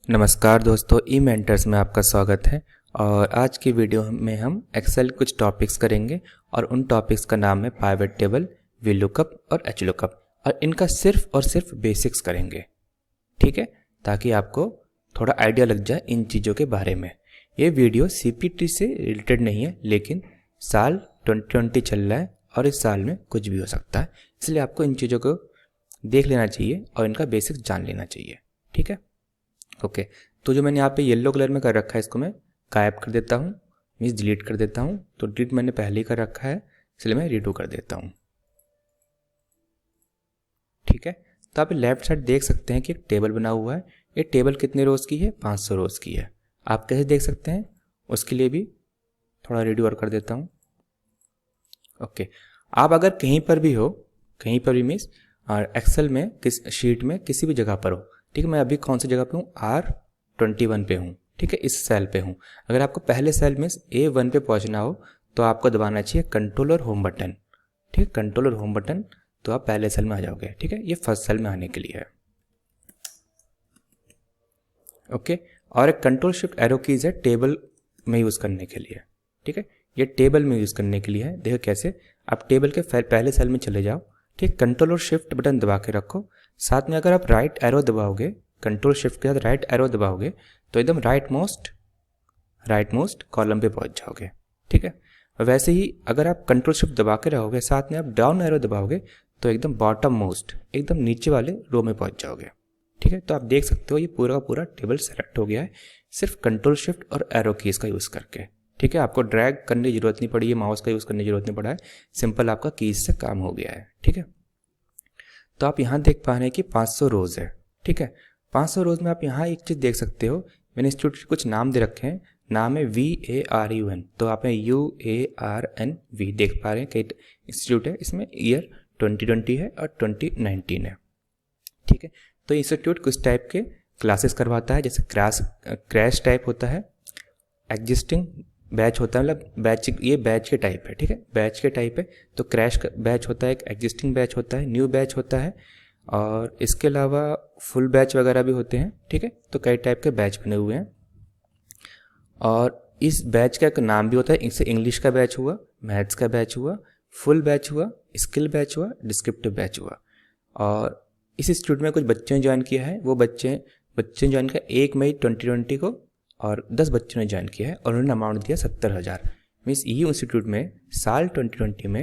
नमस्कार दोस्तों, ई मेंटर्स में आपका स्वागत है। और आज की वीडियो में हम एक्सेल कुछ टॉपिक्स करेंगे और उन टॉपिक्स का नाम है पाइवट टेबल, वी लुकअप और एच लुकअप, और इनका सिर्फ और सिर्फ बेसिक्स करेंगे। ठीक है, ताकि आपको थोड़ा आइडिया लग जाए इन चीज़ों के बारे में। ये वीडियो सीपीटी से रिलेटेड नहीं है, लेकिन साल 2020 चल रहा है और इस साल में कुछ भी हो सकता है, इसलिए आपको इन चीज़ों को देख लेना चाहिए और इनका बेसिक्स जान लेना चाहिए। ठीक है, ओके। तो जो मैंने यहाँ पे येलो कलर में कर रखा है, इसको मैं गायब कर देता हूँ, मीन्स डिलीट कर देता हूँ। तो डिलीट मैंने पहले ही कर रखा है, इसलिए मैं रीडू कर देता हूँ। ठीक है, तो आप लेफ्ट साइड देख सकते हैं कि एक टेबल बना हुआ है। ये टेबल कितने रोज़ की है? 500 रोज़ की है। आप कैसे देख सकते हैं उसके लिए भी थोड़ा रीडू और कर देता हूँ। ओके, आप अगर कहीं पर भी हो, कहीं पर भी मीन्स एक्सेल में किस शीट में किसी भी जगह पर हो, ठीक है। मैं अभी कौन सी जगह पे हूँ? R21 पे हूँ। ठीक है, इस सेल पे हूँ। अगर आपको पहले सेल में A1 पे पहुँचना हो तो आपको दबाना चाहिए कंट्रोल और होम बटन। ठीक है, कंट्रोल और होम बटन, तो आप पहले सेल में आ जाओगे। ठीक है, ये फर्स्ट सेल में आने के लिए है। ओके, और एक कंट्रोल शिफ्ट एरो कीज है टेबल में यूज़ करने के लिए। ठीक है, ये टेबल में यूज़ करने के लिए है। देखो कैसे, आप टेबल के पहले सेल में चले जाओ। ठीक, कंट्रोल और शिफ्ट बटन दबा के रखो। साथ में अगर आप राइट एरो दबाओगे, कंट्रोल शिफ्ट के साथ राइट एरो दबाओगे, तो एकदम राइट मोस्ट कॉलम पे पहुंच जाओगे। ठीक है, वैसे ही अगर आप कंट्रोल शिफ्ट दबा के रहोगे, साथ में आप डाउन एरो दबाओगे, तो एकदम बॉटम मोस्ट, एकदम नीचे वाले रो में पहुंच जाओगे। ठीक है, तो आप देख सकते हो ये पूरा का पूरा टेबल सेलेक्ट हो गया है, सिर्फ कंट्रोल शिफ्ट और एरो कीज का यूज़ करके। ठीक है, आपको ड्रैग करने की जरूरत नहीं पड़ी है, माउस का यूज़ करने की जरूरत नहीं पड़ा है, सिंपल आपका कीज से काम हो गया है। ठीक है, तो आप यहाँ देख पा रहे हैं कि 500 रोज़ है। ठीक है, 500 रोज़ में आप यहाँ एक चीज़ देख सकते हो, मैंने इंस्टीट्यूट के कुछ नाम दे रखे हैं। नाम है VARUN, तो आप UARNV देख पा रहे हैं। कई इंस्टीट्यूट है, इसमें ईयर 2020 है और 2019 है। ठीक है, तो इंस्टीट्यूट कुछ टाइप के क्लासेस करवाता है, जैसे क्रैश टाइप होता है, एग्जिस्टिंग बैच होता है, मतलब बैच, ये बैच के टाइप है। ठीक है, बैच के टाइप है, तो क्रैश बैच होता है, एक एग्जिस्टिंग बैच होता है, न्यू बैच होता है, और इसके अलावा फुल बैच वगैरह भी होते हैं। ठीक है, तो कई टाइप के बैच बने हुए हैं, और इस बैच का एक नाम भी होता है। इससे इंग्लिश का बैच हुआ, मैथ्स का बैच हुआ, फुल बैच हुआ, स्किल बैच हुआ, डिस्क्रिप्टिव बैच हुआ। और इस इंस्टीट्यूट में कुछ बच्चों ने ज्वाइन किया है, वो बच्चे ज्वाइन किया 1 मई 2020 को, और 10 बच्चों ने ज्वाइन किया है और उन्होंने अमाउंट दिया 70,000। मीन्स ये इंस्टीट्यूट में साल 2020 में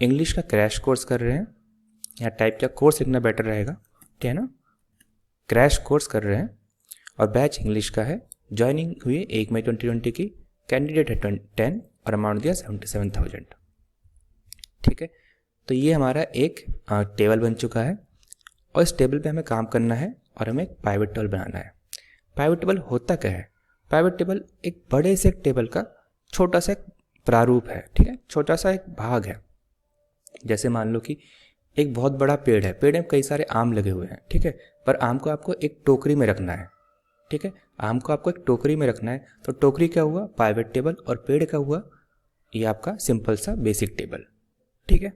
इंग्लिश का क्रैश कोर्स कर रहे हैं, या टाइप का कोर्स लिखना बेटर रहेगा, ठीक है ना, क्रैश कोर्स कर रहे हैं, और बैच इंग्लिश का है। ज्वाइनिंग हुई 1 मई 2020 की, कैंडिडेट है 10 और अमाउंट दिया 77,000। ठीक है, तो ये हमारा एक टेबल बन चुका है, और इस टेबल पे हमें काम करना है और हमें एक पाइवट टेबल बनाना है। पाइवट टेबल होता क्या है? पाइवट टेबल एक बड़े से टेबल का छोटा सा एक प्रारूप है। ठीक है, छोटा सा एक भाग है। जैसे मान लो कि एक बहुत बड़ा पेड़ है, पेड़ में कई सारे आम लगे हुए हैं। ठीक है, पर आम को आपको एक टोकरी में रखना है। ठीक है, आम को आपको एक टोकरी में रखना है, तो टोकरी क्या हुआ? Pivot table. और पेड़ क्या हुआ? ये आपका सिंपल सा बेसिक टेबल। ठीक है,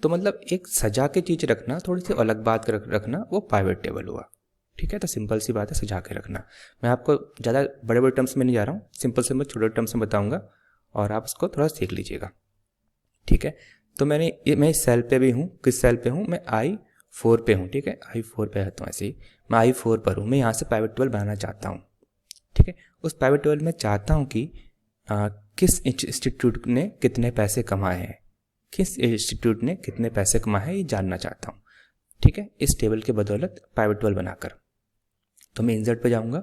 तो मतलब एक सजा के चीज़ रखना, थोड़ी सी अलग बात रखना, वो पाइवट टेबल हुआ। ठीक है, तो सिंपल सी बात है, सजा के रखना। मैं आपको ज़्यादा बड़े बड़े टर्म्स में नहीं जा रहा हूँ, सिंपल से मैं छोटे टर्म्स में बताऊँगा, और आप उसको थोड़ा सीख लीजिएगा। ठीक है, तो मैं इस सेल पे भी हूँ। किस सेल पे हूँ? मैं I4 पे हूँ। ठीक है, I4 पे रहता हूँ। ऐसे ही मैं I4 पर हूँ। मैं यहाँ से पाइवट टेबल बनाना चाहता हूँ। ठीक है, उस पाइवट टेबल में चाहता हूँ कि किस इंस्टीट्यूट ने कितने पैसे कमाए हैं, किस इंस्टीट्यूट ने कितने पैसे कमाए हैं, ये जानना चाहता हूँ। ठीक है, इस टेबल के बदौलत पाइवट टेबल बनाकर। तो मैं इंसर्ट पे जाऊँगा,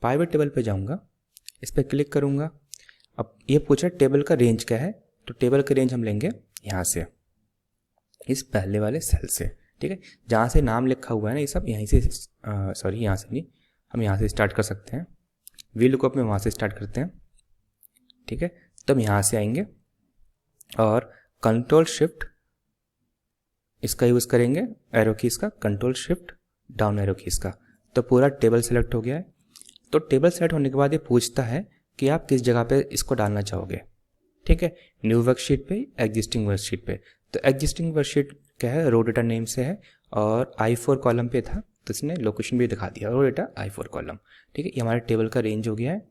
पाइवट टेबल पे जाऊँगा, इस पर क्लिक करूँगा। अब ये पूछा टेबल का रेंज क्या है, तो टेबल का रेंज हम लेंगे यहाँ से, इस पहले वाले सेल से। ठीक है, जहाँ से नाम लिखा हुआ है ना, ये सब यहीं से, सॉरी यहाँ से नहीं, हम यहाँ से स्टार्ट कर सकते हैं। वी लुकअप में वहाँ से स्टार्ट करते हैं। ठीक है, तो हम यहाँ से आएंगे और कंट्रोल शिफ्ट इसका यूज़ करेंगे, एरो कीज़ का, control shift down arrow keys का। तो पूरा टेबल सेलेक्ट हो गया है। तो टेबल सेलेक्ट होने के बाद ये पूछता है कि आप किस जगह पे इसको डालना चाहोगे। ठीक है, न्यू वर्कशीट पे, एग्जिस्टिंग वर्कशीट पे। तो एग्जिस्टिंग वर्कशीट क्या है? रो डेटा नेम से है, और I4 कॉलम पे था, तो इसने लोकेशन भी दिखा दिया, रो डेटा I4 कॉलम। ठीक है, ये हमारे टेबल का रेंज हो गया है।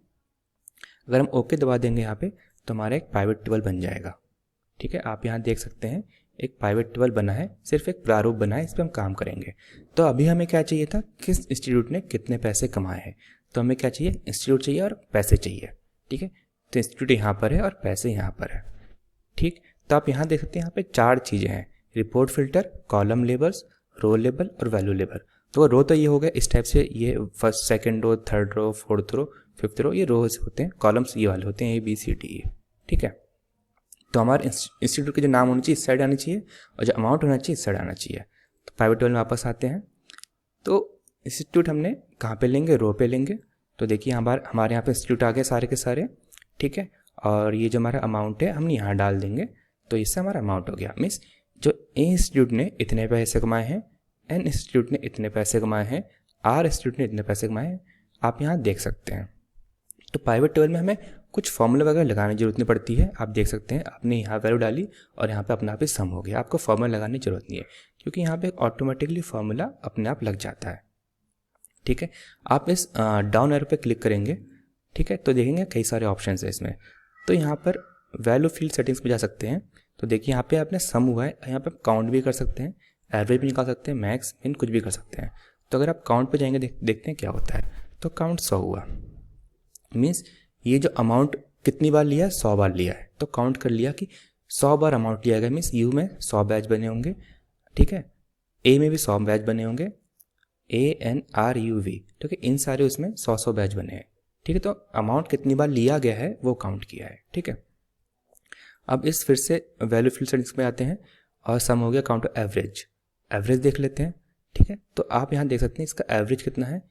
अगर हम ओके दबा देंगे यहाँ पे तो हमारा एक पाइवट टेबल बन जाएगा। ठीक है, आप यहाँ देख सकते हैं एक पाइवट टेबल बना है, सिर्फ एक प्रारूप बना है, इस पर हम काम करेंगे। तो अभी हमें क्या चाहिए था, किस इंस्टीट्यूट ने कितने पैसे कमाए हैं। तो हमें क्या चाहिए, इंस्टीट्यूट चाहिए और पैसे चाहिए। ठीक है, तो इंस्टीट्यूट यहाँ पर है और पैसे यहाँ पर है। ठीक, तो आप यहाँ देख सकते हैं यहाँ पे 4 चीज़ें हैं, report filter, column labels, row label और वैल्यू लेबल। तो रो तो ये हो गया इस टाइप से, ये first second row, third row, fourth row, fifth row, ये रोज होते हैं। कॉलम्स ये वाले होते हैं, ABCD। ठीक है, तो हमारे इंस्टीट्यूट के जो नाम होनी चाहिए इस साइड आनी चाहिए और जो अमाउंट होना चाहिए इस साइड आना चाहिए। तो पाइवट टेबल में वापस आते हैं। तो इंस्टीट्यूट हमने कहाँ पे लेंगे, रो पे लेंगे। तो देखिए हमारे यहाँ पे इंस्टीट्यूट आ गए सारे के सारे। ठीक है, और ये जो हमारा अमाउंट है हम यहाँ डाल देंगे, तो इससे हमारा अमाउंट हो गया। मीन्स जो ए इंस्टीट्यूट ने इतने पैसे कमाए हैं, एन इंस्टीट्यूट ने इतने पैसे कमाए हैं, आर इंस्टीट्यूट ने इतने पैसे कमाए हैं, आप यहाँ देख सकते हैं। तो पाइवट टेबल में हमें कुछ फॉर्मूला वगैरह लगाने की जरूरत नहीं पड़ती है। आप देख सकते हैं आपने यहाँ वैल्यू डाली और यहाँ पे अपने आप ही सम हो गया, आपको फॉर्मूला लगाने की जरूरत नहीं है, क्योंकि यहाँ पे ऑटोमेटिकली फॉर्मूला अपने आप लग जाता है। ठीक है, आप इस डाउन एरो पे क्लिक करेंगे। ठीक है, तो देखेंगे कई सारे ऑप्शन है इसमें। तो यहाँ पर वैल्यू फील्ड सेटिंग्स पे जा सकते हैं। तो देखिए यहाँ पे आपने सम हुआ है, यहाँ पे काउंट भी कर सकते हैं, एवरेज भी निकाल सकते हैं, मैक्स मिन कुछ भी कर सकते हैं। तो अगर आप काउंट पे जाएंगे देखते हैं क्या होता है। तो काउंट 100 हुआ, मीन्स ये जो अमाउंट कितनी बार लिया है, 100 बार लिया है। तो काउंट कर लिया कि 100 बार अमाउंट लिया गया, मीन्स यू में 100 बैच बने होंगे। ठीक है, ए में भी 100 बैच बने होंगे, ANRUV। ठीक है, इन सारे उसमें 100 बैच बने हैं। ठीक है, तो अमाउंट कितनी बार लिया गया है वो काउंट किया है। ठीक है, अब इस फिर से वैल्यू फील्ड सेटिंग्स में आते हैं और सम हो गया काउंट एवरेज। एवरेज देख लेते हैं। ठीक है, तो आप यहाँ देख सकते हैं इसका एवरेज कितना है,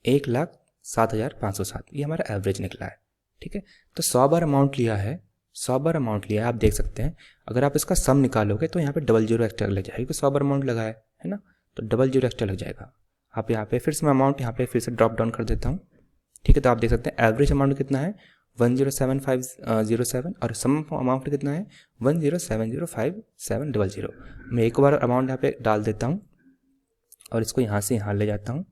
1,07,507, ये हमारा एवरेज निकला है। ठीक है, तो 100 बार अमाउंट लिया है, 100 बार अमाउंट लिया है, आप देख सकते हैं। अगर आप इसका सम निकालोगे तो यहाँ पे 00 एक्स्ट्रा लग जाएगा, क्योंकि 100 बार अमाउंट लगा है ना, तो 00 एक्स्ट्रा लग जाएगा। आप यहाँ पे फिर से मैं अमाउंट यहाँ पे फिर से ड्रॉप डाउन कर देता हूँ। ठीक है, तो आप देख सकते हैं एवरेज अमाउंट कितना है 107,507 और सम अमाउंट कितना है 107,05,700। मैं एक बार अमाउंट यहाँ पे डाल देता हूँ और इसको यहाँ से यहाँ ले जाता हूँ।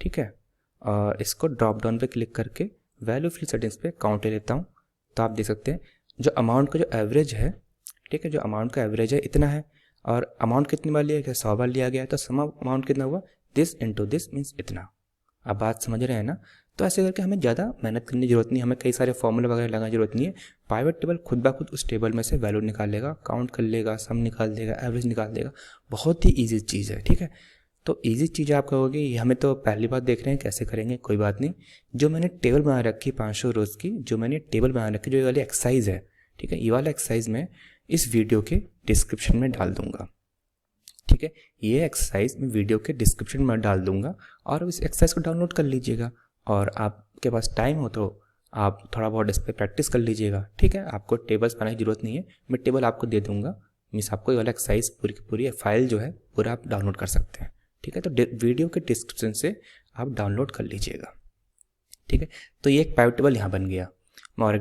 ठीक है, और इसको ड्रॉप डाउन पे क्लिक करके वैल्यू फील्ड सेटिंग्स पे काउंट ले लेता हूँ। तो आप देख सकते हैं जो अमाउंट का जो एवरेज है, ठीक है, जो अमाउंट का एवरेज है इतना है, और अमाउंट कितनी बार लिया गया, 100 बार लिया गया है, तो सम अमाउंट कितना हुआ, दिस इंटू दिस मीन्स इतना। आप बात समझ रहे हैं ना। तो ऐसे करके हमें ज़्यादा मेहनत करने की जरूरत नहीं, हमें कई सारे फॉर्मूले वगैरह लगाने की जरूरत नहीं है। पाइवट टेबल खुद ब खुद उस टेबल में से वैल्यू निकाल लेगा, काउंट कर लेगा, सम निकाल देगा, एवरेज निकाल देगा। बहुत ही ईजी चीज़ है। ठीक है, तो ईजी चीज़ आप कहोगे ये हमें तो पहली बार देख रहे हैं, कैसे करेंगे, कोई बात नहीं। जो मैंने टेबल बना रखी 500 रोज़ की, जो मैंने टेबल बना रखी, जो ये वाली एक्सरसाइज है, ठीक है, ये वाला एक्सरसाइज मैं इस वीडियो के डिस्क्रिप्शन में डाल दूंगा। ठीक है, ये एक्सरसाइज मैं वीडियो के डिस्क्रिप्शन में डाल दूंगा और इस एक्सरसाइज को डाउनलोड कर लीजिएगा, और आपके पास टाइम हो तो आप थोड़ा बहुत इस पर प्रैक्टिस कर लीजिएगा। ठीक है, आपको टेबल्स बनाने की जरूरत नहीं है, मैं टेबल आपको दे दूंगा, मीन्स आपको ये वाला एक्सरसाइज पूरी की पूरी फाइल जो है पूरा आप डाउनलोड कर सकते हैं। ठीक है, तो वीडियो के डिस्क्रिप्शन से आप डाउनलोड कर लीजिएगा। ठीक है, तो ये एक पाइवट टेबल यहाँ बन गया। मैं और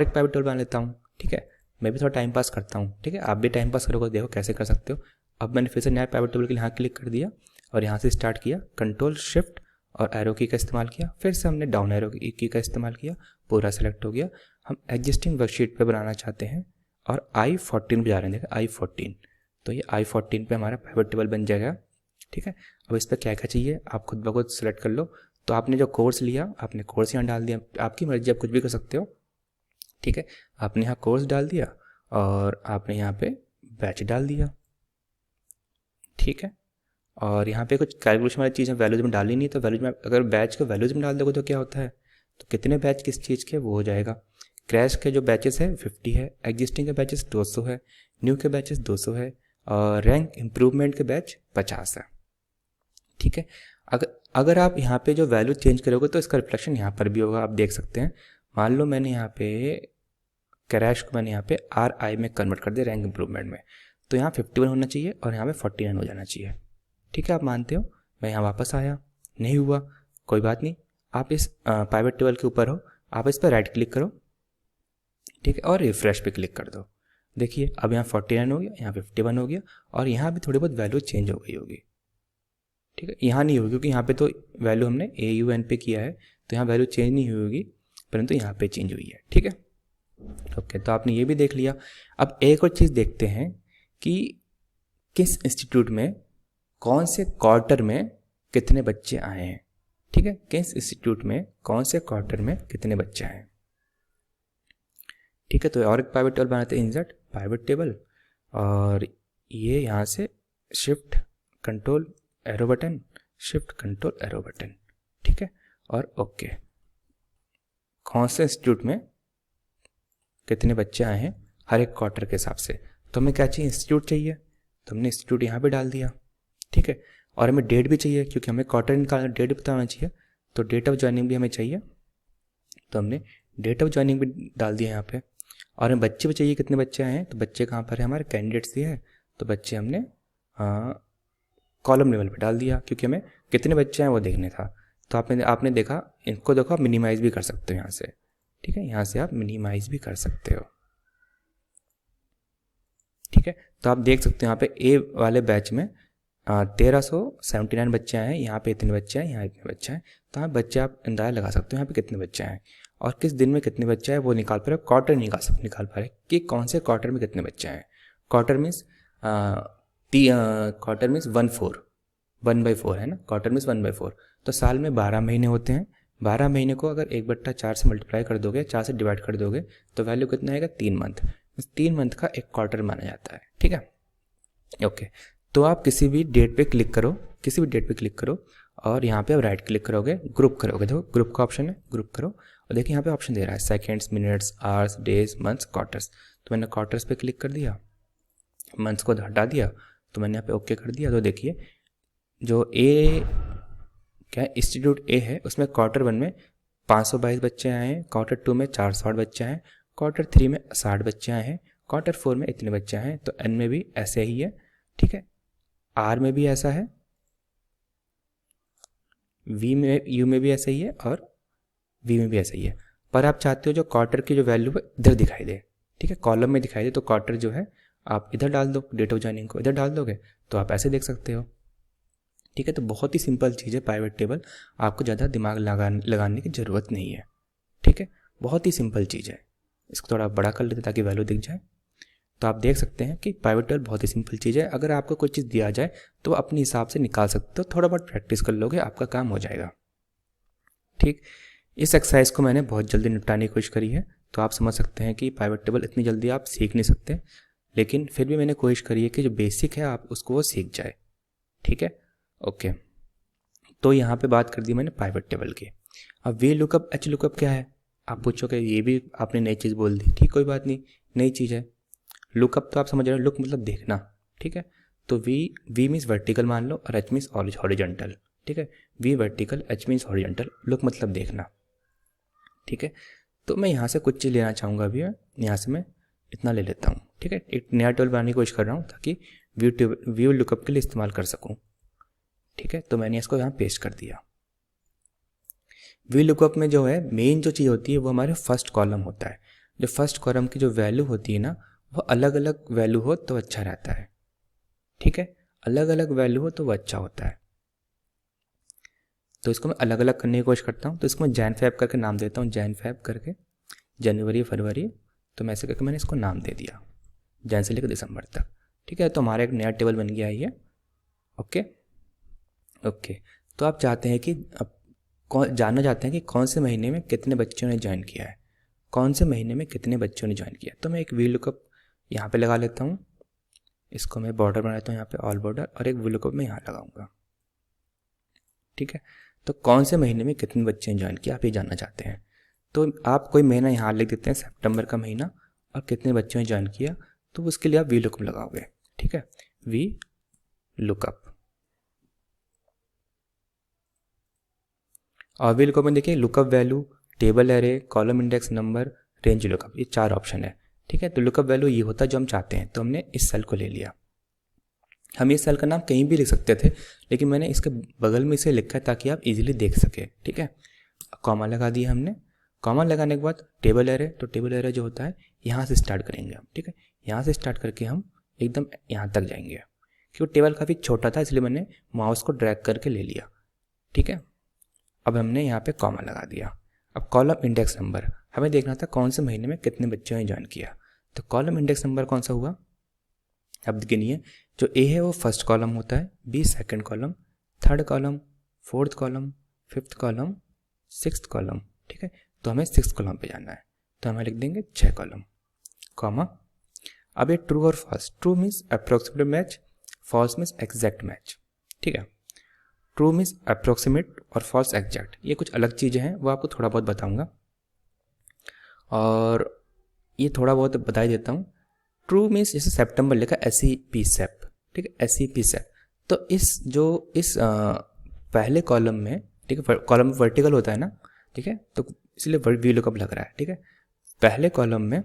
एक पाइवट टेबल बना लेता हूँ। ठीक है, मैं भी थोड़ा टाइम पास करता हूँ। ठीक है, आप भी टाइम पास करोगे, देखो कैसे कर सकते हो। अब मैंने फिर से नया पाइवट टेबल के लिए यहाँ क्लिक कर दिया और यहाँ से स्टार्ट किया, कंट्रोल शिफ्ट और एरो की का इस्तेमाल किया, फिर से हमने डाउन एरो की का इस्तेमाल किया, पूरा सेलेक्ट हो गया। हम एग्जिस्टिंग वर्कशीट पे बनाना चाहते हैं और I14 पे जा रहे हैं, देखो I14, तो ये I14 पे हमारा पाइवट टेबल बन जाएगा। ठीक है, अब इस पर क्या क्या चाहिए आप खुद ब खुद सेलेक्ट कर लो। तो आपने जो कोर्स लिया, आपने कोर्स यहाँ डाल दिया, आपकी मर्जी, आप कुछ भी कर सकते हो। ठीक है, आपने यहाँ कोर्स डाल दिया और आपने यहाँ पे बैच डाल दिया। ठीक है, और यहाँ पे कुछ कैलकुलेशन वाली चीज़ें वैल्यूज में डालनी नहीं, तो वैल्यूज में अगर बैच को वैल्यूज में डाल दोगे तो क्या होता है, तो कितने बैच किस चीज़ के वो हो जाएगा। क्रैश के जो बैचेस है 50 है, एग्जिस्टिंग के बैचेस 200 है, न्यू के बैचेस 200 है, और रैंक इम्प्रूवमेंट के बैच 50 है। ठीक है, अगर आप यहाँ पे जो वैल्यू चेंज करोगे तो इसका रिफ्लेक्शन यहाँ पर भी होगा, आप देख सकते हैं। मान लो मैंने यहाँ पे क्रैश को मैंने यहाँ पे RI में कन्वर्ट कर दिया रैंक इम्प्रूवमेंट में, तो यहाँ 51 होना चाहिए और यहाँ पे 49 हो जाना चाहिए। ठीक है, आप मानते हो। मैं यहाँ वापस आया, नहीं हुआ, कोई बात नहीं। आप इस पाइवट टेबल के ऊपर हो, आप इस पर राइट क्लिक करो, ठीक है, और रिफ्रेश पे क्लिक कर दो। देखिए अब यहाँ 49 हो गया, यहाँ 51 हो गया, और यहाँ भी थोड़ी बहुत वैल्यू चेंज हो गई होगी। ठीक है। यहाँ नहीं होगी क्योंकि यहाँ पे तो वैल्यू हमने AUN पे किया है, तो यहाँ वैल्यू चेंज नहीं होगी, परंतु यहाँ पे चेंज हुई है। ठीक है, ओके। तो आपने ये भी देख लिया। अब एक और चीज़ देखते हैं कि किस इंस्टीट्यूट में कौन से क्वार्टर में कितने बच्चे आए हैं। ठीक है, किस इंस्टीट्यूट में कौन से क्वार्टर में कितने बच्चे आए हैं। ठीक है, तो और एक पाइवट टेबल बनाते हैं, इंसर्ट पाइवट टेबल, और ये यहाँ से shift control arrow button, shift control arrow button. ठीक है, और ओके। कौन से इंस्टीट्यूट में कितने बच्चे आए हैं हर एक क्वार्टर के हिसाब से। तो हमें क्या चाहिए, इंस्टीट्यूट चाहिए, तो हमने इंस्टीट्यूट यहाँ पे डाल दिया। ठीक है, और हमें डेट भी चाहिए क्योंकि हमें क्वार्टर निकालना, डेट बताना चाहिए, तो डेट ऑफ ज्वाइनिंग भी हमें चाहिए, तो हमने डेट ऑफ ज्वाइनिंग भी डाल दिया यहाँ पे। और हमें बच्चे भी चाहिए, कितने बच्चे आए हैं, तो बच्चे कहाँ पर है, हमारे कैंडिडेट्स दिए हैं, तो बच्चे हमने कॉलम लेवल पे डाल दिया क्योंकि हमें कितने बच्चे हैं वो देखने था। तो आपने देखा, इनको देखो आप मिनिमाइज़ भी कर सकते हो यहाँ से। ठीक है, यहाँ से आप मिनिमाइज़ भी कर सकते हो। ठीक है, तो आप देख सकते हो यहाँ पे ए वाले बैच में 1379 बच्चे आए हैं, यहाँ पे इतने बच्चे हैं, यहाँ इतने बच्चे हैं। तो यहाँ बच्चे आप अंदाजा लगा सकते हो यहाँ पे कितने बच्चे हैं और किस दिन में कितने बच्चे हैं वो निकाल पा रहे हो। क्वार्टर निकाल पा रहे कि कौन से क्वार्टर में कितने बच्चे हैं। क्वार्टर मीन्स 1/4 है ना, क्वार्टर मीन्स 1/4। तो साल में 12 महीने होते हैं। 12 महीने को अगर 1/4 से मल्टीप्लाई कर दोगे, 4 से डिवाइड कर दोगे, तो वैल्यू कितना आएगा, 3 मंथ। 3 मंथ का एक क्वार्टर माना जाता है। ठीक है, ओके। तो आप किसी भी डेट पे क्लिक करो, और यहाँ पे आप राइट क्लिक करोगे, ग्रुप करोगे, देखो ग्रुप का ऑप्शन है, ग्रुप करो, और देखिए यहाँ पे ऑप्शन दे रहा है seconds, minutes, hours, days, months, quarters. तो मैंने क्वार्टर्स पे क्लिक कर दिया, मंथ्स को हटा दिया, तो मैंने यहाँ पे ओके कर दिया। तो देखिए जो इंस्टीट्यूट ए है उसमें क्वार्टर 1 में 522 बच्चे आए हैं, क्वार्टर 2 में 460 बच्चे आए हैं, क्वार्टर 3 में 60 बच्चे आए हैं, क्वार्टर 4 में इतने बच्चे आए हैं। तो एन में भी ऐसे ही है। ठीक है, आर में भी ऐसा है, यू में भी ऐसा ही है, और वी में भी ऐसा ही है। पर आप चाहते हो जो क्वार्टर की जो वैल्यू है इधर दिखाई दे। ठीक है, कॉलम में दिखाई दे, तो क्वार्टर जो है आप इधर डाल दो, डेट ऑफ ज्वाइनिंग को इधर डाल दोगे तो आप ऐसे देख सकते हो। ठीक है, तो बहुत ही सिंपल चीज़ है पाइवट टेबल, आपको ज़्यादा दिमाग लगाने की ज़रूरत नहीं है। ठीक है, बहुत ही सिंपल चीज़ है। इसको थोड़ा बड़ा कर लेते ताकि वैल्यू दिख जाए। तो आप देख सकते हैं कि पाइवट टेबल बहुत ही सिंपल चीज़ है। अगर आपको कोई चीज़ दिया जाए तो अपने हिसाब से निकाल सकते हो, थोड़ा बहुत प्रैक्टिस कर लोगे आपका काम हो जाएगा। ठीक, इस एक्सरसाइज को मैंने बहुत जल्दी निपटाने की कोशिश करी है, तो आप समझ सकते हैं कि पाइवट टेबल इतनी जल्दी आप सीख नहीं सकते, लेकिन फिर भी मैंने कोशिश करी है कि जो बेसिक है आप उसको वो सीख जाए। ठीक है, ओके। तो यहाँ पे बात कर दी मैंने पाइवट टेबल की। अब वी लुकअप, एच लुकअप क्या है, आप पूछोगे, ये भी आपने नई चीज़ बोल दी। ठीक, कोई बात नहीं, नई चीज़ है। लुकअप तो आप समझ रहे हो, लुक मतलब देखना। ठीक है, तो वी मीन्स वर्टिकल मान लो, और एच मीन्स हॉरिजॉन्टल। ठीक है, V vertical, H means horizontal, look मतलब देखना। ठीक है, तो मैं यहाँ से कुछ चीज़ लेना चाहूँगा अभी, यहाँ से मैं इतना ले लेता हूँ। ठीक है, एक नया टेबल बनाने की कोशिश कर रहा हूँ ताकि व्यू लुकअप के लिए इस्तेमाल कर सकूँ। ठीक है, तो मैंने इसको यहाँ पेस्ट कर दिया। व्यू लुकअप में जो है मेन जो चीज़ होती है वो हमारे फर्स्ट कॉलम होता है। जो फर्स्ट कॉलम की जो वैल्यू होती है ना, वो अलग अलग वैल्यू हो तो अच्छा रहता है। ठीक है, अलग अलग वैल्यू हो तो वो अच्छा होता है। तो इसको मैं अलग अलग करने की कोशिश करता हूँ। तो इसको मैं जैन फैब करके नाम देता हूँ, जैन फैब करके, जनवरी फरवरी। तो मैं ऐसे करके मैंने इसको नाम दे दिया, जैन से लेकर दिसंबर तक। ठीक है, तो हमारा एक नया टेबल बन गया है ये। ओके ओके, तो आप चाहते हैं कि अब जानना चाहते हैं कि कौन से महीने में कितने बच्चों ने ज्वाइन किया है, कौन से महीने में कितने बच्चों ने ज्वाइन किया। तो मैं एक वी लुकअप यहाँ पे लगा लेता हूँ, इसको मैं बॉर्डर बना लेता हूँ यहाँ पे, ऑल बॉर्डर, और एक वी लुकअप मैं यहाँ लगाऊंगा। ठीक है, तो कौन से महीने में कितने बच्चे ने ज्वाइन किया आप ये जानना चाहते हैं। तो आप कोई महीना यहाँ लिख देते हैं, सितंबर का महीना, और कितने बच्चों ने ज्वाइन किया, तो उसके लिए आप वी लुकअप लगाओगे। ठीक है, वी लुकअप, और वी लुकअप में देखिए lookup value, table array, column index number, range lookup, ये 4 ऑप्शन है। ठीक है, तो लुकअप वैल्यू ये होता है जो हम चाहते हैं। तो हमने इस सेल को ले लिया। हम इस सेल का नाम कहीं भी लिख सकते थे, लेकिन मैंने इसके बगल में इसे लिखा है ताकि आप इजीली देख सके। ठीक है, कॉमा लगा दिया हमने। कॉमा लगाने के बाद टेबल एरे, तो टेबल एरे जो होता है यहाँ से स्टार्ट करेंगे हम। ठीक है, यहाँ से स्टार्ट करके हम एकदम यहाँ तक जाएंगे। क्योंकि टेबल काफ़ी छोटा था इसलिए मैंने माउस को ड्रैग करके ले लिया। ठीक है, अब हमने यहाँ पे कॉमा लगा दिया। अब कॉलम इंडेक्स नंबर, हमें देखना था कौन से महीने में कितने बच्चों ने ज्वाइन किया। तो कॉलम इंडेक्स नंबर कौन सा हुआ, अब गिनिए। जो ए है वो फर्स्ट कॉलम होता है, B second column, third column, fourth column, fifth column, sixth column. ठीक है, तो हमें सिक्स्थ कॉलम पे जाना है, तो हमें लिख देंगे 6 कॉलम, कॉमा। अब ये ट्रू और false, true means approximate match, false means exact match. ठीक है, ट्रू मीन्स अप्रोक्सीमेट और फॉल्स एग्जैक्ट, ये कुछ अलग चीज़ें हैं, वो आपको थोड़ा बहुत बताऊंगा और ये थोड़ा बहुत बता ही देता हूँ। ट्रू मीन्स जैसे सितंबर लिखा SEP सेप, ठीक है, SEP सेप। तो इस पहले कॉलम में, ठीक है, कॉलम वर्टिकल होता है ना, ठीक है, तो इसलिए VLOOKUP लग रहा है। ठीक है, पहले कॉलम में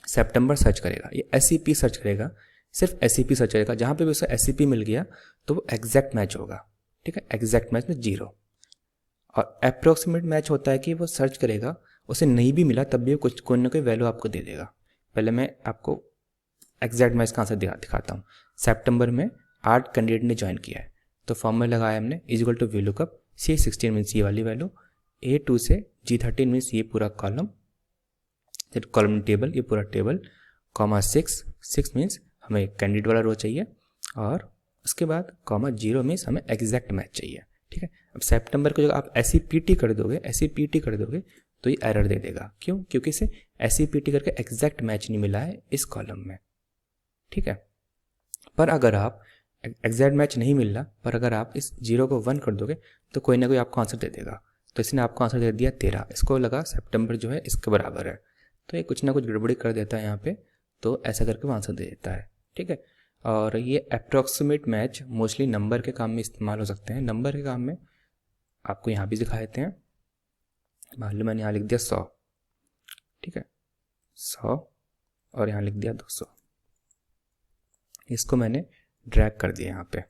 सितंबर सर्च करेगा, ये SEP सर्च करेगा, सिर्फ SEP सर्च करेगा, जहाँ पे भी उसे SEP मिल गया तो वो एग्जैक्ट मैच होगा। ठीक है, एग्जैक्ट मैच में 0। और अप्रोक्सीमेट मैच होता है कि वो सर्च करेगा, उसे नहीं भी मिला तब भी कुछ कोई ना कोई वैल्यू आपको दे देगा। पहले मैं आपको एग्जैक्ट मैच कहाँ से दिखाता हूँ। सितंबर में 8 कैंडिडेट ने ज्वाइन किया है, तो फॉर्मूला लगाया हमने equal to VLOOKUP, C16 means ये वाली वैल्यू, A2 से G13 मीन्स ये पूरा कॉलम, फिर कॉलम टेबल, ये पूरा टेबल, कॉमा 6 मीन्स हमें कैंडिडेट वाला रो चाहिए, और उसके बाद कॉमा 0 मीन्स हमें एग्जैक्ट मैच चाहिए। ठीक है, अब सितंबर को जब आप SEPT कर दोगे तो ये एरर दे देगा। क्यों? क्योंकि इसे SEPT करके एग्जैक्ट मैच नहीं मिला है इस कॉलम में। ठीक है, पर अगर आप एग्जैक्ट मैच नहीं मिल रहा, पर अगर आप इस 0 को 1 कर दोगे तो कोई ना कोई आपको आंसर दे देगा। तो इसने आपको आंसर दे दिया 13, इसको लगा सितंबर जो है इसके बराबर है, तो ये कुछ ना कुछ गड़बड़ी कर देता है यहाँ पे, तो ऐसा करके वो आंसर दे देता है। ठीक है, और ये अप्रॉक्सीमेट मैच मोस्टली नंबर के काम में इस्तेमाल हो सकते हैं। नंबर के काम में आपको यहाँ भी दिखा देते हैं। मान लो मैंने यहाँ लिख दिया 100, ठीक है, 100, और यहाँ लिख दिया 200, इसको मैंने ड्रैग कर दिया यहाँ पे,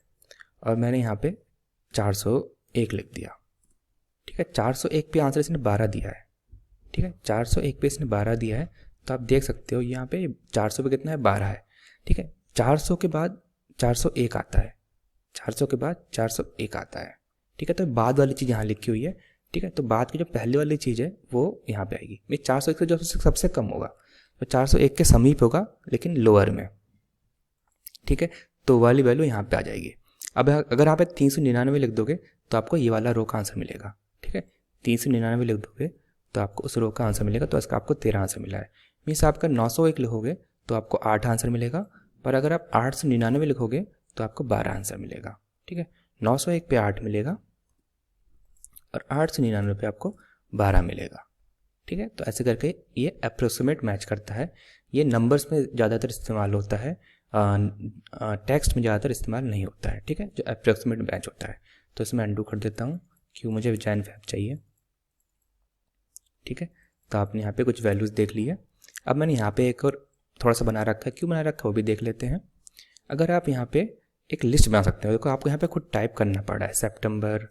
और मैंने यहाँ पे 401 लिख दिया। ठीक है, 401 पे आंसर इसने 12 दिया है। ठीक है, 401 पे इसने 12 दिया है, तो आप देख सकते हो यहाँ पे 400 पे कितना है, 12 है। ठीक है, 400 के बाद 401 आता है, 400 के बाद 401 आता है। ठीक है, तो बाद वाली चीज़ यहाँ लिखी हुई है। ठीक है, तो बाद की जो पहले वाली चीज़ है वो यहाँ पे आएगी। ये 401 से जो सबसे कम होगा तो 401 के समीप होगा लेकिन लोअर में। ठीक है, तो वाली वैल्यू यहाँ पे आ जाएगी। अब अगर आप 399 लिख दोगे तो आपको ये वाला रो का आंसर मिलेगा। ठीक है, 399 लिख दोगे तो आपको उस रो का आंसर मिलेगा, तो इसका आपको 13 आंसर मिला है। मीन्स आपका 901 लिखोगे तो आपको 8 आंसर मिलेगा, पर अगर आप 899 लिखोगे तो आपको 12 आंसर मिलेगा। ठीक है, 901 पे 8 मिलेगा और 899 पे आपको 12 मिलेगा। ठीक है, तो ऐसे करके ये अप्रोक्सीमेट मैच करता है। ये नंबर्स में ज़्यादातर इस्तेमाल होता है, टेक्स्ट में ज़्यादातर इस्तेमाल नहीं होता है। ठीक है, जो अप्रोक्सीमेट मैच होता है। तो इसमें अंडू कर देता हूँ क्यों, मुझे जैन फैब चाहिए। ठीक है, तो आपने यहाँ पे कुछ वैल्यूज़ देख ली है। अब मैंने यहाँ पे एक और थोड़ा सा बना रखा है, क्यों बना रखा है वो भी देख लेते हैं। अगर आप यहाँ पे एक लिस्ट बना सकते हो, देखो आपको यहाँ पे खुद टाइप करना पड़ रहा है, सितंबर,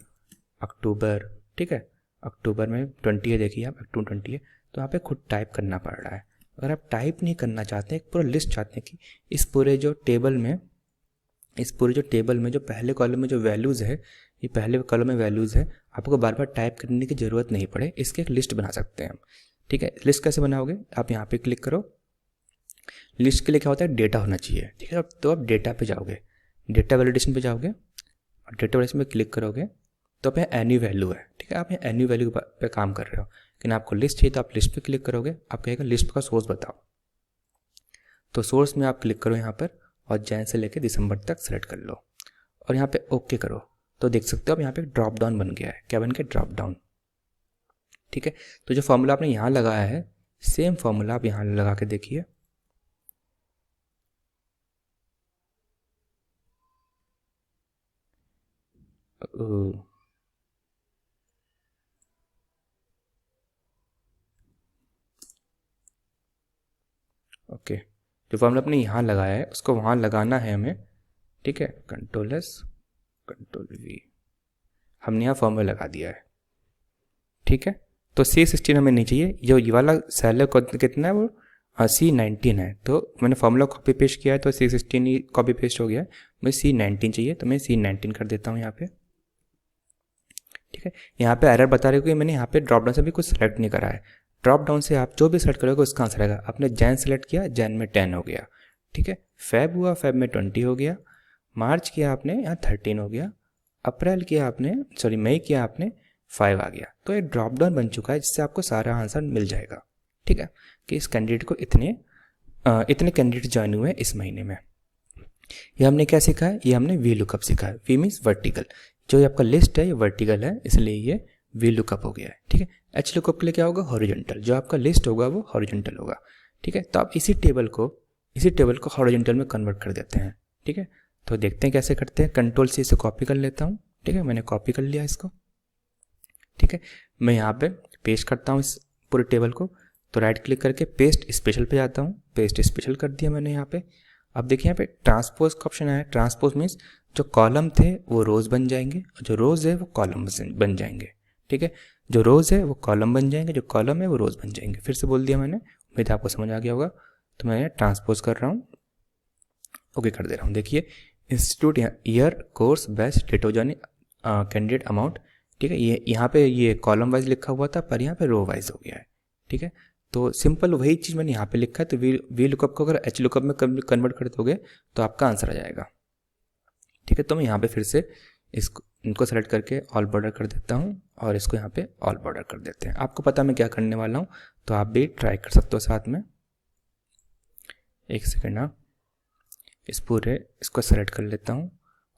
अक्टूबर। ठीक है, अक्टूबर में 20 है, देखिए आप अक्टूबर 20 है, तो यहाँ पे खुद टाइप करना पड़ रहा है। अगर आप टाइप नहीं करना चाहते, एक पूरा लिस्ट चाहते हैं कि इस पूरे जो टेबल में जो पहले कॉलम में जो वैल्यूज़ है, ये पहले कॉलम में वैल्यूज़ है, आपको बार बार टाइप करने की ज़रूरत नहीं पड़े, इसके एक लिस्ट बना सकते हैं हम। ठीक है, लिस्ट कैसे बनाओगे, आप यहाँ पे क्लिक करो। लिस्ट के लिए क्या होता है, डेटा होना चाहिए। ठीक है, तो आप डेटा पे जाओगे, डेटा वैलिडेशन पे जाओगे और डेटा वैलिडेशन पे क्लिक करोगे तो आप यहाँ एनी वैल्यू है। ठीक है, आप यहाँ एनी वैल्यू पे काम कर रहे हो, लेकिन आपको लिस्ट चाहिए तो आप लिस्ट पे क्लिक करोगे। आप कहेगा लिस्ट का सोर्स बताओ, तो सोर्स में आप क्लिक करो यहाँ पर और जैन से लेकर दिसंबर तक सेलेक्ट कर लो और यहाँ पे ओके करो, तो देख सकते हो आप यहाँ पे ड्रॉप डाउन बन गया है। क्या बन गया, ड्रॉप डाउन। ठीक है, तो जो फॉर्मूला आपने यहाँ लगाया है सेम फॉर्मूला आप यहाँ लगा के देखिए। ओके, जो फॉर्मूला आपने यहाँ लगाया है उसको वहाँ लगाना है हमें। ठीक है, Ctrl+S Ctrl+V, हमने यहाँ फॉर्मूला लगा दिया है। ठीक है, तो C16 हमें नहीं चाहिए, जो ये वाला सेल है कितना है वो C19 है, तो मैंने फॉर्मूला कॉपी पेस्ट किया है तो C16 ही कॉपी पेस्ट हो गया है। मुझे C19 चाहिए तो मैं C19 कर देता हूँ यहाँ पे। ठीक है, यहाँ पे एरर बता रहे हो कि मैंने यहाँ पे ड्रॉप डाउन से भी कुछ सेलेक्ट नहीं करा है। ड्रॉप डाउन से आप जो भी सेलेक्ट करोगे उसका आंसर आएगा। आपने जैन सेलेक्ट किया, जैन में 10 हो गया। ठीक है, फेब हुआ, फेब में 20 हो गया। मार्च किया आपने, यहाँ 13 हो गया। अप्रैल किया आपने, सॉरी मई किया आपने, 5 आ गया। तो ये ड्रॉप डाउन बन चुका है जिससे आपको सारा आंसर मिल जाएगा। ठीक है, कि इस कैंडिडेट को इतने कैंडिडेट ज्वाइन हुए इस महीने में। ये हमने क्या सीखा है, ये हमने वी लुकअप सीखा है। वी मीन्स वर्टिकल, जो ये आपका लिस्ट है ये वर्टिकल है इसलिए ये वी लुकअप हो गया है। ठीक है, एच लुकअप के लिए क्या होगा, हॉरिजॉन्टल, जो आपका लिस्ट होगा वो हॉरिजॉन्टल होगा। ठीक है, तो आप इसी टेबल को हॉरिजॉन्टल में कन्वर्ट कर देते हैं। ठीक है, तो देखते हैं कैसे करते हैं। कंट्रोल से इसे कॉपी कर लेता हूँ। ठीक है, मैंने कॉपी कर लिया इसको। ठीक है, मैं यहाँ पे पेस्ट करता हूँ इस पूरे टेबल को। तो राइट क्लिक करके पेस्ट स्पेशल पे जाता हूँ, पेस्ट स्पेशल कर दिया मैंने यहाँ पे। अब देखिए यहाँ पे ट्रांसपोज का ऑप्शन आया। ट्रांसपोज मीन्स जो कॉलम थे वो रोज बन जाएंगे और जो रोज है वो कॉलम बन जाएंगे। ठीक है, जो रोज है वो कॉलम बन जाएंगे, जो कॉलम है वो रोज बन जाएंगे। फिर से बोल दिया मैंने, उम्मीद आपको समझ आ गया होगा। तो मैं ट्रांसपोज कर रहा हूँ, ओके कर दे रहा हूँ। देखिए इंस्टीट्यूट ईयर कोर्स बैच डेटोजनी कैंडिडेट अमाउंट। ठीक है, ये यहाँ पे ये कॉलम वाइज लिखा हुआ था पर यहाँ पे रो वाइज हो गया है। ठीक है, तो सिंपल वही चीज़ मैंने यहाँ पे लिखा है। तो वी लुकअप को अगर एच लुकअप में कन्वर्ट कर दोगे तो आपका आंसर आ जाएगा। ठीक है, तो मैं यहाँ पे फिर से इनको सेलेक्ट करके ऑल बॉर्डर कर देता हूँ और इसको यहाँ पे ऑल बॉर्डर कर देते हैं। आपको पता मैं क्या करने वाला हूँ, तो आप भी ट्राई कर सकते हो साथ में। एक सेकेंड ना, इसको सेलेक्ट कर लेता हूँ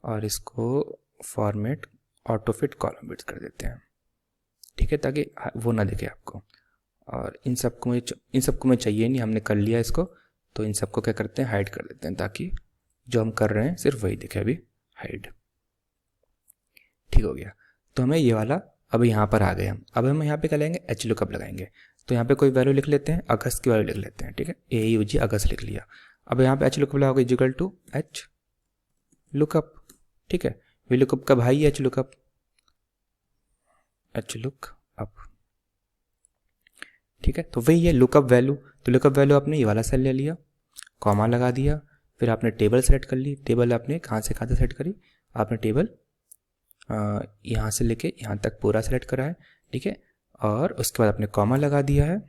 और इसको format auto fit column bits कर देते हैं। ठीक है, ताकि वो ना दिखे आपको। और इन सबको मुझे चाहिए नहीं, हमने कर लिया इसको। तो इन सबको क्या करते हैं, हाइड कर देते हैं ताकि जो हम कर रहे हैं सिर्फ वही दिखे। अभी हाइड, ठीक हो गया। तो हमें ये वाला अब यहाँ पर आ गए हम। अब हम यहाँ पे क्या लेंगे, एच लुकअप लगाएंगे। तो यहाँ पे कोई वैल्यू लिख लेते हैं, अगस्त की वैल्यू लिख लेते हैं। ठीक है, AUG अगस्त लिख लिया। अब यहाँ पे एच लुकअप लगाओगे इक्वल टू एच लुकअप। ठीक है, वी लुकअप का भाई एच लुकअप, एच लुकअप। ठीक है, तो वही है लुकअप वैल्यू। तो लुकअप वैल्यू आपने ये वाला सेल ले लिया, कॉमा लगा दिया, फिर आपने टेबल सेलेक्ट कर ली। टेबल आपने कहाँ से सेलेक्ट करी, आपने टेबल यहाँ से लेके यहाँ तक पूरा सेलेक्ट करा है। ठीक है, और उसके बाद आपने कॉमा लगा दिया है।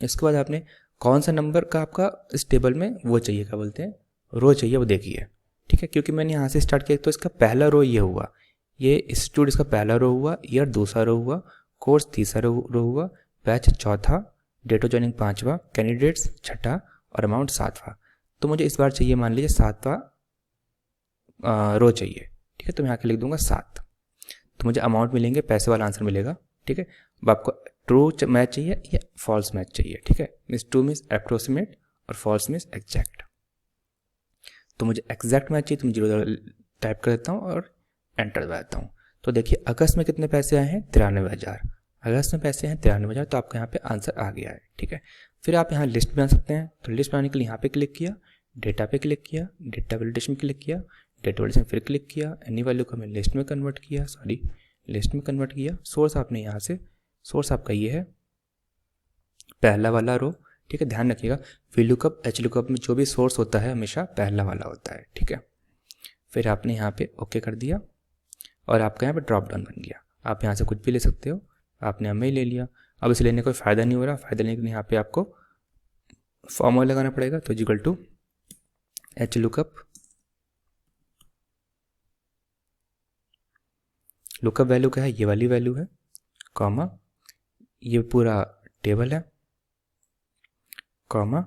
इसके बाद आपने कौन सा नंबर का आपका इस टेबल में वो चाहिए, क्या बोलते हैं, रो चाहिए, वो देखिए। ठीक है, क्योंकि मैंने यहाँ से स्टार्ट किया तो इसका पहला रो ये हुआ, ये इंस्टीट्यूट इसका पहला रो हुआ, ईयर दूसरा रो हुआ, कोर्स तीसरा रो हुआ, बैच चौथा, डेट ऑफ ज्वाइनिंग पाँचवा, कैंडिडेट्स छठा और अमाउंट सातवां। तो मुझे इस बार चाहिए, मान लीजिए सातवां रो चाहिए। ठीक है, तो मैं यहाँ के लिख दूंगा 7। तो मुझे अमाउंट मिलेंगे, पैसे वाला आंसर मिलेगा। ठीक है, अब आपको ट्रू मैच चाहिए या फॉल्स मैच चाहिए। ठीक है, मीन्स ट्रू मीन्स अप्रोक्सीमेट और फॉल्स मीन्स एग्जैक्ट। तो मुझे एग्जैक्ट मैच चाहिए तो मैं 0 टाइप कर देता हूँ और एंटर दबा देता हूँ। तो देखिए अगस्त में कितने पैसे आए हैं, 93,000। अगस्त में पैसे हैं 93,000, तो आपका यहाँ पे आंसर आ गया है। ठीक है, फिर आप यहाँ लिस्ट बना सकते हैं। तो लिस्ट बनाने के लिए यहाँ पे क्लिक किया, डेटा पे क्लिक किया, डेटा वैलिडेशन क्लिक किया, डेटा वैलिडेशन फिर क्लिक किया, एनी वैल्यू को हमें लिस्ट में कन्वर्ट किया, लिस्ट में कन्वर्ट किया। सोर्स आपने यहाँ से, सोर्स आपका ये है पहला वाला रो। ठीक है, ध्यान रखिएगा वी लुकअप एच लुकअप में जो भी सोर्स होता है हमेशा पहला वाला होता है। ठीक है, फिर आपने यहाँ पे ओके कर दिया और आपका यहाँ पे ड्रॉप डाउन बन गया। आप यहाँ से कुछ भी ले सकते हो, आपने हमें ही ले लिया। अब इसे लेने का कोई फ़ायदा नहीं हो रहा, फ़ायदा लेने के लिए यहाँ पे आपको फॉर्मूला लगाना पड़ेगा। तो equal to H lookup, lookup value क्या है, ये वाली वैल्यू है, कॉमा ये पूरा टेबल है, कॉमा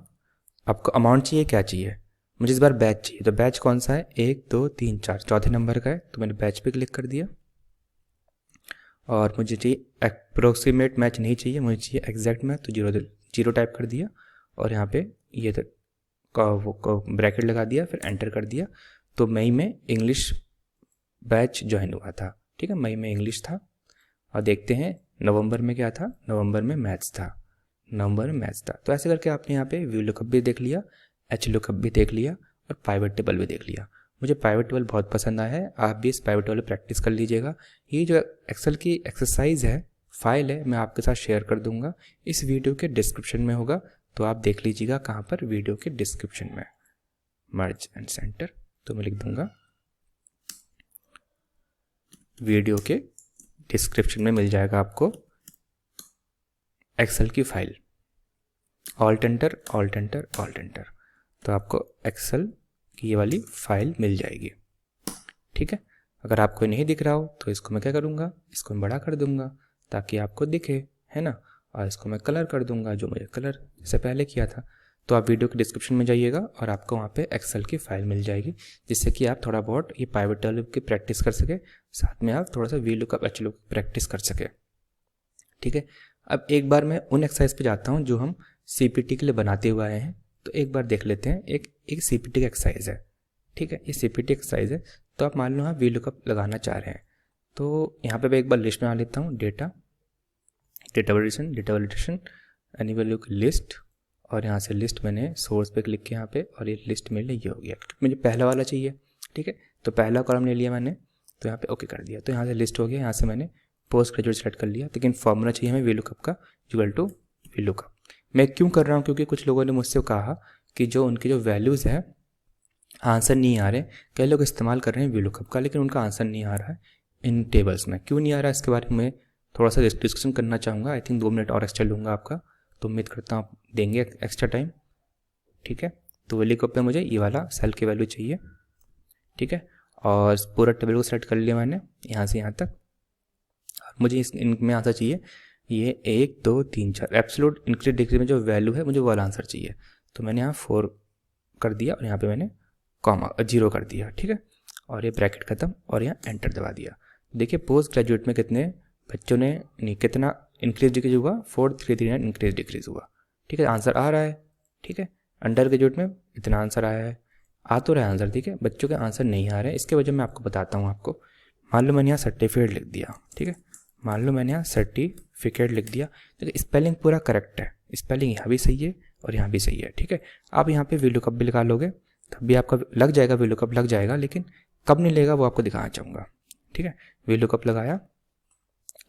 आपको अमाउंट चाहिए, क्या चाहिए, मुझे इस बार बैच चाहिए। तो बैच कौन सा है, 1 2 3 4, चौथे नंबर का है। तो मैंने बैच पे क्लिक कर दिया और मुझे चाहिए अप्रोक्सीमेट मैच नहीं चाहिए, मुझे चाहिए एग्जैक्ट मैच। तो 0 टाइप कर दिया और यहाँ पे ये वो ब्रैकेट लगा दिया, फिर एंटर कर दिया। तो मई में इंग्लिश बैच ज्वाइन हुआ था। ठीक है, मई में इंग्लिश था। और देखते हैं नवंबर में क्या था, नवंबर में मैथ्स था, नवंबर में मैथ्स था। तो ऐसे करके आपने यहाँ पे वी लुकअप भी देख लिया, एच लुकअप भी देख लिया और पाइवट टेबल भी देख लिया। मुझे पाइवट टेबल बहुत पसंद आया है, आप भी इस पाइवट टेबल प्रैक्टिस कर लीजिएगा। ये जो एक्सेल की एक्सरसाइज है, फाइल है, मैं आपके साथ शेयर कर दूंगा, इस वीडियो के डिस्क्रिप्शन में होगा। तो आप देख लीजिएगा कहाँ पर, वीडियो के डिस्क्रिप्शन में, मर्ज एंड सेंटर। तो मैं लिख दूंगा वीडियो के डिस्क्रिप्शन में मिल जाएगा आपको एक्सेल की file, alt enter alt enter alt enter, तो आपको एक्सेल की ये वाली फाइल मिल जाएगी। ठीक है, अगर आपको नहीं दिख रहा हो तो इसको मैं क्या करूँगा, इसको मैं बड़ा कर दूंगा ताकि आपको दिखे, है ना, और इसको मैं कलर कर दूंगा जो मुझे कलर जैसे पहले किया था। तो आप वीडियो के डिस्क्रिप्शन में जाइएगा और आपको वहाँ पे एक्सेल की फाइल मिल जाएगी, जिससे कि आप थोड़ा बहुत ये पाइवट टेबल की प्रैक्टिस कर सके, साथ में आप थोड़ा सा VLOOKUP HLOOKUP प्रैक्टिस कर सके। ठीक है, अब एक बार मैं उन एक्सरसाइज पे जाता हूँ जो हम CPT के लिए बनाते हुए आए हैं। तो एक बार देख लेते हैं, एक CPT का एक्सरसाइज है। ठीक है, ये CPT एक्सरसाइज है। तो आप मान लो आप VLOOKUP लगाना चाह रहे हैं, तो यहाँ पे मैं एक बार लिस्ट बना लेता हूँ, डेटा वैलिडेशन एनी वैल्यू की लिस्ट, और यहाँ से लिस्ट मैंने सोर्स पे क्लिक किया यहाँ पे, और ये लिस्ट मेरे लिए ये हो गया, मुझे पहला वाला चाहिए। ठीक है, तो पहला कॉलम ले लिया मैंने, तो यहाँ पे ओके कर दिया, तो यहाँ से लिस्ट हो गया। यहाँ से मैंने पोस्ट ग्रेजुएट सेलेक्ट कर लिया, लेकिन फॉर्मूला चाहिए हमें VLOOKUP का, इक्वल टू VLOOKUP। मैं क्यों कर रहा हूँ, क्योंकि कुछ लोगों ने मुझसे कहा कि जो उनकी जो वैल्यूज़ है आंसर नहीं आ रहे। कई लोग इस्तेमाल कर रहे हैं VLOOKUP का, लेकिन उनका आंसर नहीं आ रहा है इन टेबल्स में। क्यों नहीं आ रहा है इसके बारे में थोड़ा सा डिस्कशन करना चाहूँगा। आई थिंक 2 मिनट और एक्स्ट्रा लूँगा आपका, तो उम्मीद करता हूँ आप देंगे एक्स्ट्रा टाइम। ठीक है, तो VLOOKUP में मुझे ये वाला सेल की वैल्यू चाहिए। ठीक है, और पूरा टेबल को सेलेक्ट कर लिया मैंने यहाँ से यहाँ तक। मुझे इनमें आंसर चाहिए ये 1 2 3 4 एब्सोल्यूट इंक्रीज डिक्रीज में जो वैल्यू है मुझे वो वाला आंसर चाहिए। तो मैंने यहाँ 4 कर दिया और यहाँ पे मैंने कॉमा 0 कर दिया। ठीक है, और ये ब्रैकेट खत्म और यहाँ एंटर दबा दिया। देखिए पोस्ट ग्रेजुएट में कितने बच्चों ने नहीं कितना इंक्रीज डिक्रीज हुआ, 4339 इंक्रीज डिक्रीज हुआ। ठीक है, आंसर आ रहा है। ठीक है, अंडर ग्रेजुएट में इतना आंसर आया है, आ तो रहा है आंसर। ठीक है, बच्चों के आंसर नहीं आ रहे हैं, इसके वजह मैं आपको बताता हूँ आपको। मान लो मैंने यहाँ सर्टिफिकेट लिख दिया। ठीक है, मान लो मैंने यहाँ सर्टिफिकेट लिख दिया, देखिए स्पेलिंग पूरा करेक्ट है, स्पेलिंग यहाँ भी सही है और यहाँ भी सही है। ठीक है, आप यहाँ पे VLOOKUP भी लगा लोगे तब भी आपका लग जाएगा, VLOOKUP लग जाएगा, लेकिन कब नहीं लेगा वो आपको दिखाना चाहूँगा। ठीक है, VLOOKUP लगाया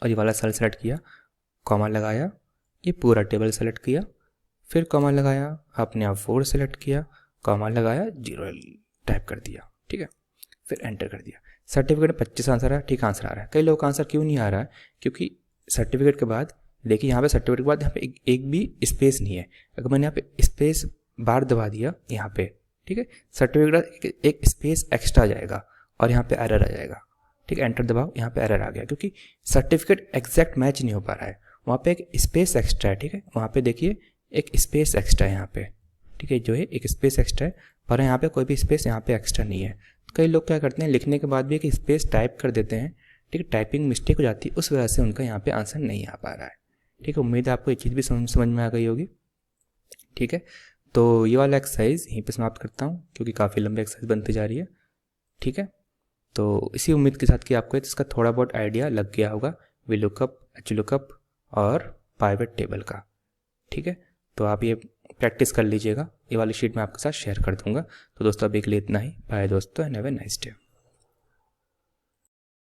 और ये वाला सेल सेलेक्ट किया, कॉमा लगाया, ये पूरा टेबल सेलेक्ट किया, फिर कॉमा लगाया, आपने यहाँ 4 सेलेक्ट किया, कॉमा लगाया, 0 टाइप कर दिया। ठीक है, फिर एंटर कर दिया। सर्टिफिकेट में 25 आंसर है, ठीक आंसर आ रहा है। कई लोगों का आंसर क्यों नहीं आ रहा है, क्योंकि सर्टिफिकेट के बाद देखिए यहाँ पे सर्टिफिकेट के बाद यहाँ पे एक भी स्पेस नहीं है। अगर मैंने यहाँ पे स्पेस बार दबा दिया यहाँ पे, ठीक है, सर्टिफिकेट एक स्पेस एक्स्ट्रा आ जाएगा और यहाँ पे एरर आ जाएगा। ठीक है, एंटर दबाओ, यहाँ पे एरर आ गया क्योंकि सर्टिफिकेट एग्जैक्ट मैच नहीं हो पा रहा है, वहाँ पे एक स्पेस एक्स्ट्रा है। ठीक है, वहाँ पे देखिए एक स्पेस एक्स्ट्रा है यहाँ पे। ठीक है, जो है एक स्पेस एक्स्ट्रा है, पर यहाँ पे कोई भी स्पेस यहाँ पे एक्स्ट्रा नहीं है। कई लोग क्या करते हैं, लिखने के बाद भी एक स्पेस टाइप कर देते हैं। ठीक है, टाइपिंग मिस्टेक हो जाती है, उस वजह से उनका यहाँ पे आंसर नहीं आ पा रहा है। ठीक है, उम्मीद है आपको ये चीज़ भी समझ में आ गई होगी। ठीक है, तो ये वाला एक्सरसाइज यहीं पे समाप्त करता हूँ क्योंकि काफ़ी लंबी एक्सरसाइज बनती जा रही है। ठीक है, तो इसी उम्मीद के साथ कि आपको इसका थोड़ा बहुत आइडिया लग गया होगा VLOOKUP, HLOOKUP और पाइवट टेबल का। ठीक है, तो आप ये प्रैक्टिस कर लीजिएगा, ये वाली शीट मैं आपके साथ शेयर कर दूंगा। तो दोस्तों अभी के लिए इतना ही, बाय दोस्तों and have a nice day.